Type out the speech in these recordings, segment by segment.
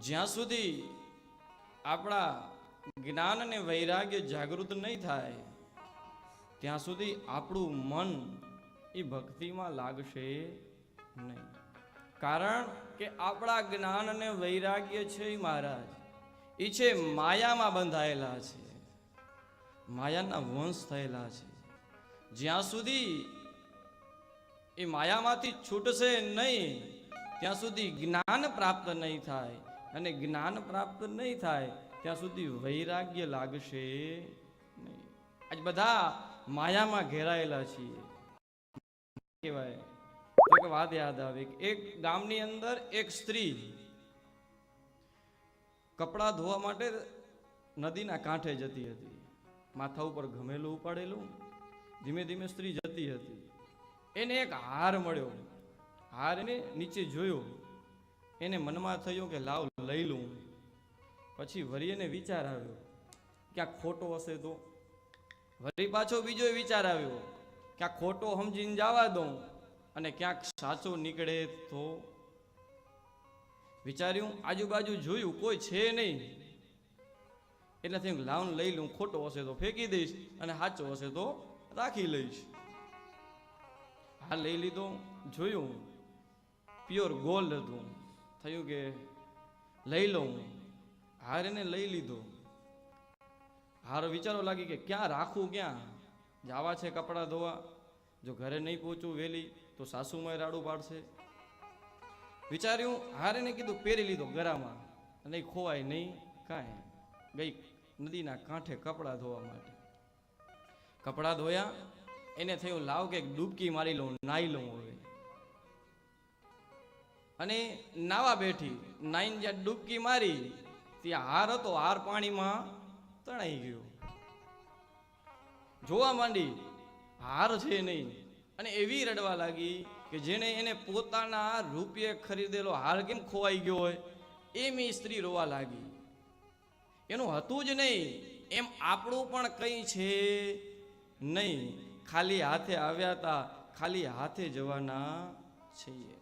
જ્યાં સુધી આપણા જ્ઞાન અને વૈરાગ્ય જાગૃત નહીં થાય ત્યાં સુધી આપણું મન એ ભક્તિમાં લાગશે નહીં. કારણ કે આપણા જ્ઞાન અને વૈરાગ્ય છે મહારાજ એ છે માયામાં બંધાયેલા છે, માયાના વંશ થયેલા છે. જ્યાં સુધી એ માયામાંથી છૂટશે નહીં ત્યાં સુધી જ્ઞાન પ્રાપ્ત નહીં થાય, અને જ્ઞાન પ્રાપ્ત નહીં થાય ત્યાં સુધી વૈરાગ્ય લાગશે નહીં. આજ બધા માયામાં ઘેરાયેલા છીએ. કહેવાય તો એક વાત યાદ આવે, એક ગામની અંદર એક સ્ત્રી કપડાં ધોવા માટે નદીના કાંઠે જતી હતી. માથા ઉપર ઘમેલું ઉપાડેલું, ધીમે ધીમે સ્ત્રી જતી હતી. એને એક હાર મળ્યો. હાર એને નીચે જોયો, એને મનમાં થયું કે લાવ લઈ લઉં. પછી વળી એને વિચાર આવ્યો ક્યાંક ખોટો હશે તો. વળી પાછો બીજો વિચાર આવ્યો ક્યાંક ખોટો સમજીને જવા દઉં અને ક્યાંક સાચો નીકળે તો. વિચાર્યું, આજુબાજુ જોયું, કોઈ છે નહીં. એટલે થયું લાવ લઈ લઉં, ખોટો હશે તો ફેંકી દઈશ અને સાચો હશે તો રાખી લઈશ. હા લઈ લીધો. જોયું પ્યોર ગોલ્ડ હતું. થયું કે લઈ લઉં. હાર એને લઈ લીધો. હાર વિચારો લાગી કે ક્યાં રાખું, ક્યાં જવા છે કપડાં ધોવા, જો ઘરે નહીં પહોંચું વહેલી તો સાસુમાં રાડું પાડશે. વિચાર્યું, હાર એને કીધું પહેરી લીધો ગરામાં, અને ખોવાય નહીં કાંઈ. ગઈ નદીના કાંઠે કપડાં ધોવા માટે. કપડાં ધોયા. એને થયું લાવ કે ડૂબકી મારી લઉં, નાહી લઉં હવે. અને નાવા બેઠી. નાઈને જ્યાં ડૂબકી મારી ત્યાં હાર હતો, હાર પાણીમાં તણાઈ ગયો. જોવા માંડી, હાર છે નહીં. અને એવી રડવા લાગી કે જેને એને પોતાના રૂપિયે ખરીદેલો હાર કેમ ખોવાઈ ગયો હોય એમ એ સ્ત્રી રોવા લાગી. એનું હતું જ નહીં એમ આપણું પણ કંઈ છે નહીં. ખાલી હાથે આવ્યા હતા, ખાલી હાથે જવાના છીએ.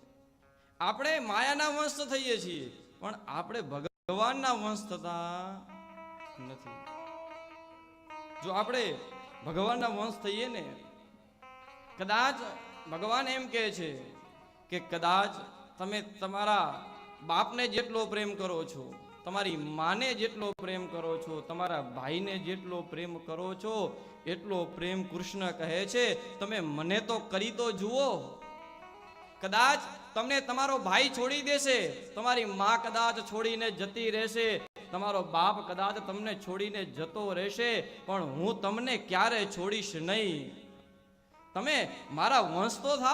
આપણે માયાના વંશ થઈએ છીએ પણ આપણે ભગવાનના વંશ થતા નથી. જો આપણે ભગવાનના વંશ થઈએ ને, કદાચ ભગવાન એમ કહે છે કે કદાચ તમે તમારા બાપને જેટલો પ્રેમ કરો છો, તમારી માને જેટલો પ્રેમ કરો છો, તમારા ભાઈને જેટલો પ્રેમ કરો છો, એટલો પ્રેમ કૃષ્ણ કહે છે તમે મને તો કરી તો જુઓ. કદાચ તમને તમારો ભાઈ છોડી દેશે, તમારી માં કદાચ છોડીને જતી રહેશે, તમારો બાપ કદાચ તમને છોડીને જતો રહેશે, પણ હું તમને ક્યારે છોડીશ નહીં. તમે મારા વંશ તો થાઓ.